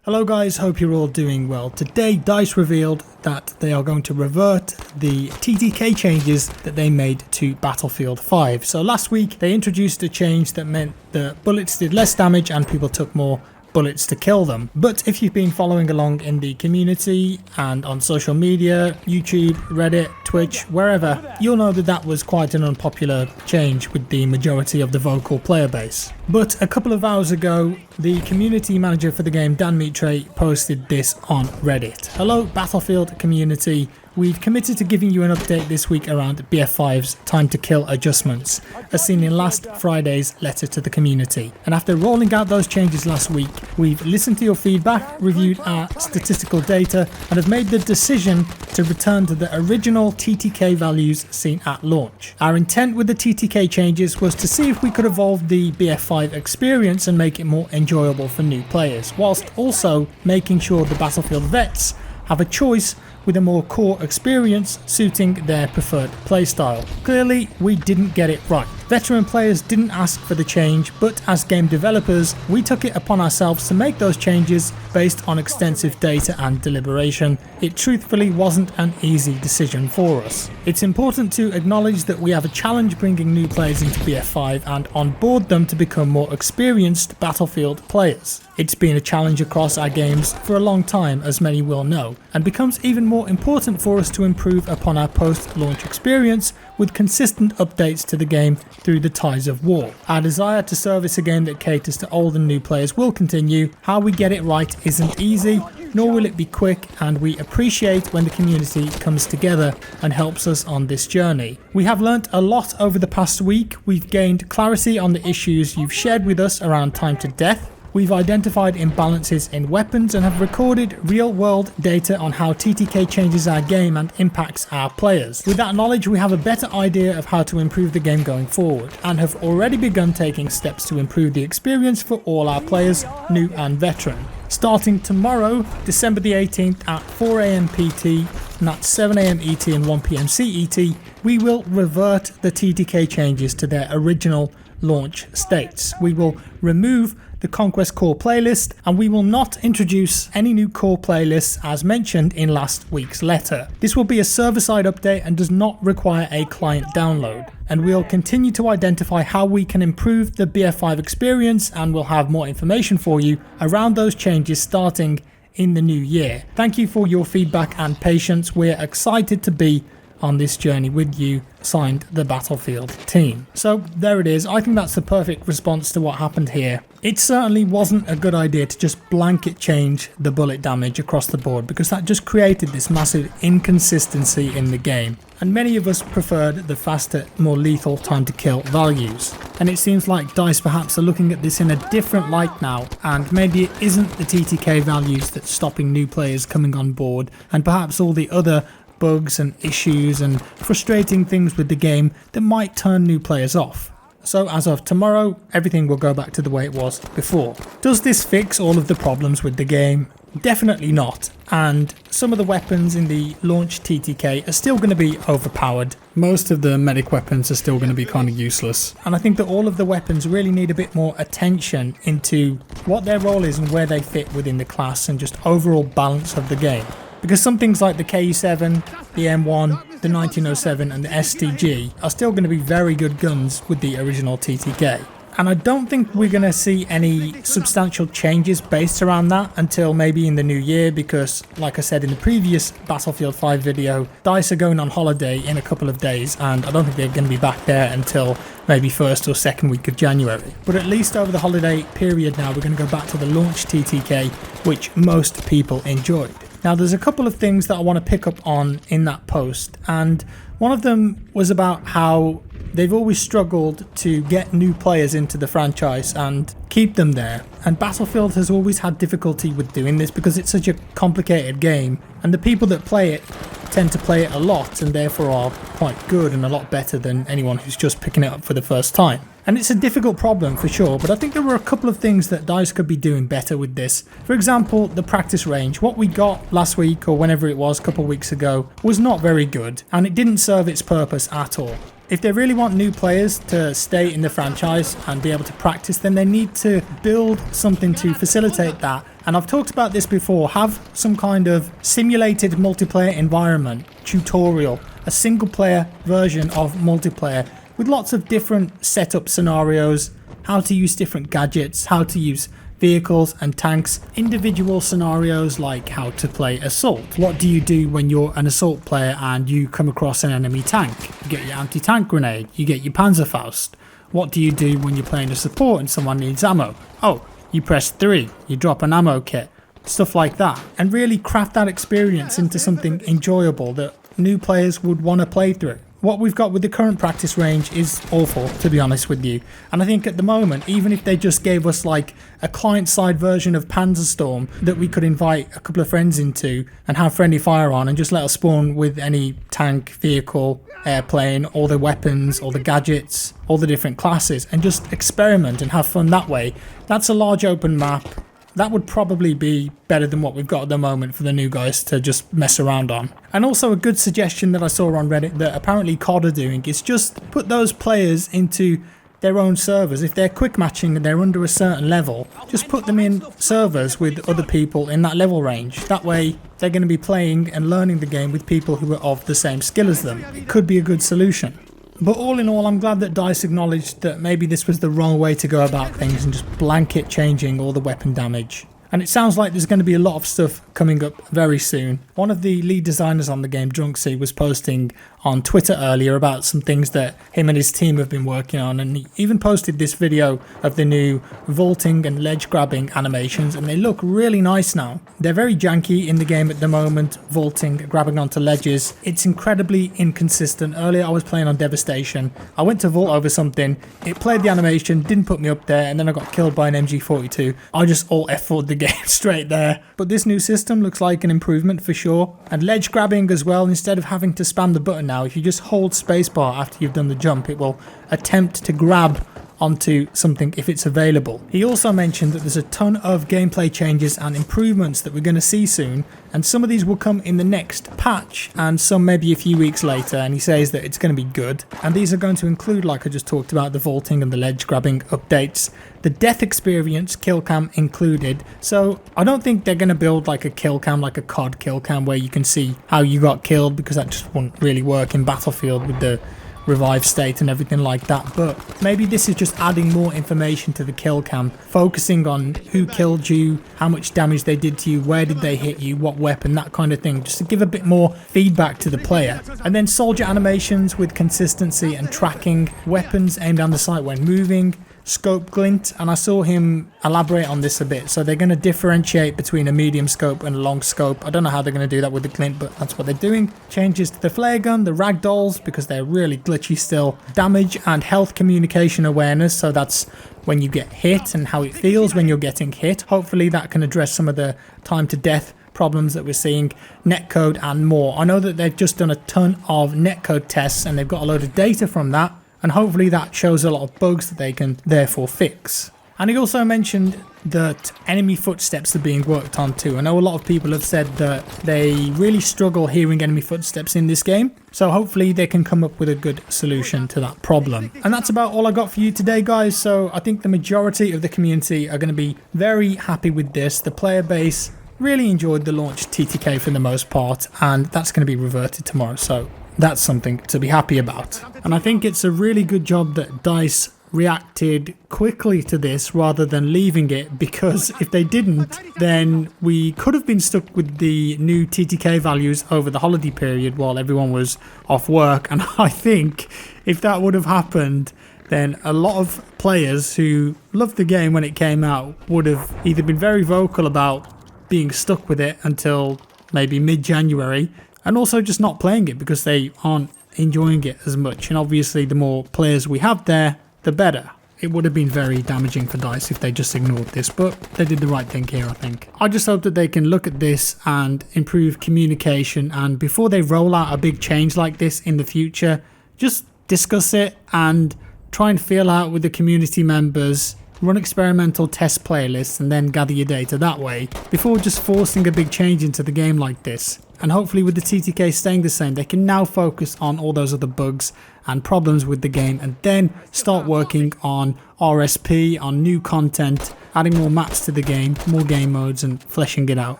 Hello guys, hope you're all doing well. Today DICE revealed that they are going to revert the TTK changes that they made to Battlefield 5. So last week they introduced a change that meant the bullets did less damage and people took more bullets to kill them. But if you've been following along in the community and on social media, YouTube, Reddit, Twitch, wherever, you'll know that that was quite an unpopular change with the majority of the vocal player base. But a couple of hours ago, the community manager for the game, Dan Mitre, posted this on Reddit. Hello Battlefield community, we've committed to giving you an update this week around BF5's time to kill adjustments, as seen in last Friday's letter to the community. And after rolling out those changes last week, we've listened to your feedback, reviewed our statistical data, and have made the decision to return to the original TTK values seen at launch. Our intent with the TTK changes was to see if we could evolve the BF5 experience and make it more enjoyable for new players, whilst also making sure the Battlefield vets have a choice with a more core experience suiting their preferred playstyle. Clearly, we didn't get it right. Veteran players didn't ask for the change, but as game developers, we took it upon ourselves to make those changes based on extensive data and deliberation. It truthfully wasn't an easy decision for us. It's important to acknowledge that we have a challenge bringing new players into BF5 and onboard them to become more experienced Battlefield players. It's been a challenge across our games for a long time, as many will know, and becomes even more important for us to improve upon our post-launch experience with consistent updates to the game through the tides of war. Our desire to service a game that caters to old and new players will continue. How we get it right isn't easy, nor will it be quick, and we appreciate when the community comes together and helps us on this journey. We have learnt a lot over the past week. We've gained clarity on the issues you've shared with us around time to death. We've identified imbalances in weapons and have recorded real-world data on how TTK changes our game and impacts our players. With that knowledge, we have a better idea of how to improve the game going forward, and have already begun taking steps to improve the experience for all our players, new and veteran. Starting tomorrow, December the 18th at 4 AM PT, and that's 7 AM ET and 1 PM CET, we will revert the TTK changes to their original launch states. We will remove the Conquest Core playlist, and we will not introduce any new core playlists as mentioned in last week's letter. This will be a server-side update and does not require a client download. And we'll continue to identify how we can improve the BF5 experience, and we'll have more information for you around those changes starting in the new year. Thank you for your feedback and patience. We're excited to be on this journey with you, signed the Battlefield team. So there it is. I think that's the perfect response to what happened here. It certainly wasn't a good idea to just blanket change the bullet damage across the board, because that just created this massive inconsistency in the game. And many of us preferred the faster, more lethal time to kill values. And it seems like DICE perhaps are looking at this in a different light now, and maybe it isn't the TTK values that's stopping new players coming on board, and perhaps all the other bugs and issues and frustrating things with the game that might turn new players off. So as of tomorrow, everything will go back to the way it was before. Does this fix all of the problems with the game? Definitely not, and some of the weapons in the launch TTK are still going to be overpowered. Most of the medic weapons are still going to be kind of useless, and I think that all of the weapons really need a bit more attention into what their role is and where they fit within the class, and just overall balance of the game. Because some things like the KU7, the M1, the 1907 and the STG are still going to be very good guns with the original TTK. And I don't think we're going to see any substantial changes based around that until maybe in the new year, because like I said in the previous Battlefield 5 video, DICE are going on holiday in a couple of days, and I don't think they're going to be back there until maybe first or second week of January. But at least over the holiday period now, we're going to go back to the launch TTK, which most people enjoyed. Now there's a couple of things that I want to pick up on in that post, and one of them was about how they've always struggled to get new players into the franchise and keep them there, and Battlefield has always had difficulty with doing this because it's such a complicated game, and the people that play it tend to play it a lot and therefore are quite good and a lot better than anyone who's just picking it up for the first time. And it's a difficult problem for sure, but I think there were a couple of things that DICE could be doing better with this. For example, the practice range. What we got last week, or whenever it was, a couple of weeks ago, was not very good, and it didn't serve its purpose at all. If they really want new players to stay in the franchise and be able to practice, then they need to build something to facilitate that. And I've talked about this before, have some kind of simulated multiplayer environment, tutorial, a single player version of multiplayer with lots of different setup scenarios, how to use different gadgets, how to use vehicles and tanks, individual scenarios like how to play assault. What do you do when you're an assault player and you come across an enemy tank? You get your anti-tank grenade, you get your Panzerfaust. What do you do when you're playing a support and someone needs ammo? Oh, you press 3, you drop an ammo kit, stuff like that. And really craft that experience into something enjoyable that new players would want to play through. What we've got with the current practice range is awful, to be honest with you. And I think at the moment, even if they just gave us like a client-side version of Panzerstorm that we could invite a couple of friends into and have friendly fire on and just let us spawn with any tank, vehicle, airplane, all the weapons, all the gadgets, all the different classes, and just experiment and have fun that way. That's a large open map. That would probably be better than what we've got at the moment for the new guys to just mess around on. And also a good suggestion that I saw on Reddit that apparently COD are doing is just put those players into their own servers. If they're quick matching and they're under a certain level, just put them in servers with other people in that level range. That way they're going to be playing and learning the game with people who are of the same skill as them. It could be a good solution. But all in all, I'm glad that DICE acknowledged that maybe this was the wrong way to go about things and just blanket changing all the weapon damage. And it sounds like there's going to be a lot of stuff coming up very soon. One of the lead designers on the game, Drunksy, was posting on Twitter earlier about some things that him and his team have been working on, and he even posted this video of the new vaulting and ledge grabbing animations, and they look really nice now. They're very janky in the game at the moment, vaulting, grabbing onto ledges. It's incredibly inconsistent. Earlier I was playing on Devastation. I went to vault over something, it played the animation, didn't put me up there, and then I got killed by an MG42. I just all F4'd the game straight there. But this new system looks like an improvement for sure. And ledge grabbing as well, instead of having to spam the button now, if you just hold spacebar after you've done the jump, it will attempt to grab onto something if it's available. He also mentioned that there's a ton of gameplay changes and improvements that we're going to see soon, and some of these will come in the next patch and some maybe a few weeks later, and he says that it's going to be good. And these are going to include, like I just talked about, the vaulting and the ledge grabbing updates, the death experience, kill cam included. So I don't think they're going to build like a kill cam, like a COD kill cam where you can see how you got killed, because that just wouldn't really work in Battlefield with the revive state and everything like that. But maybe this is just adding more information to the kill cam, focusing on who killed you, how much damage they did to you, where did they hit you, what weapon, that kind of thing, just to give a bit more feedback to the player. And then soldier animations with consistency and tracking, weapons aimed down the sight when moving, scope glint, and I saw him elaborate on this a bit. So they're going to differentiate between a medium scope and a long scope. I don't know how they're going to do that with the glint, but that's what they're doing. Changes to the flare gun, the ragdolls, because they're really glitchy still. Damage and health communication awareness, so that's when you get hit and how it feels when you're getting hit. Hopefully that can address some of the time to death problems that we're seeing, netcode and more. I know that they've just done a ton of netcode tests and they've got a load of data from that, and hopefully that shows a lot of bugs that they can therefore fix. And he also mentioned that enemy footsteps are being worked on too. I know a lot of people have said that they really struggle hearing enemy footsteps in this game, so hopefully they can come up with a good solution to that problem. And that's about all I got for you today, guys. So I think the majority of the community are going to be very happy with this. The player base really enjoyed the launch TTK for the most part, and that's going to be reverted tomorrow, so that's something to be happy about. And I think it's a really good job that DICE reacted quickly to this rather than leaving it, because if they didn't, then we could have been stuck with the new TTK values over the holiday period while everyone was off work. And I think if that would have happened, then a lot of players who loved the game when it came out would have either been very vocal about being stuck with it until maybe mid-January, and also just not playing it because they aren't enjoying it as much. And obviously the more players we have there, the better. It would have been very damaging for DICE if they just ignored this, but they did the right thing here, I think. I just hope that they can look at this and improve communication, and before they roll out a big change like this in the future, just discuss it and try and feel out with the community members, run experimental test playlists, and then gather your data that way before just forcing a big change into the game like this. And hopefully with the TTK staying the same, they can now focus on all those other bugs and problems with the game, and then start working on RSP, on new content, adding more maps to the game, more game modes, and fleshing it out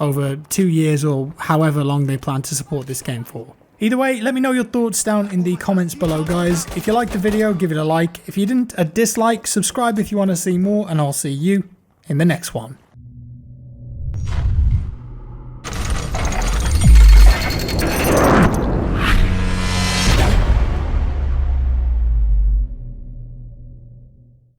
over 2 years or however long they plan to support this game for. Either way, let me know your thoughts down in the comments below, guys. If you liked the video, give it a like. If you didn't, a dislike. Subscribe if you want to see more, and I'll see you in the next one.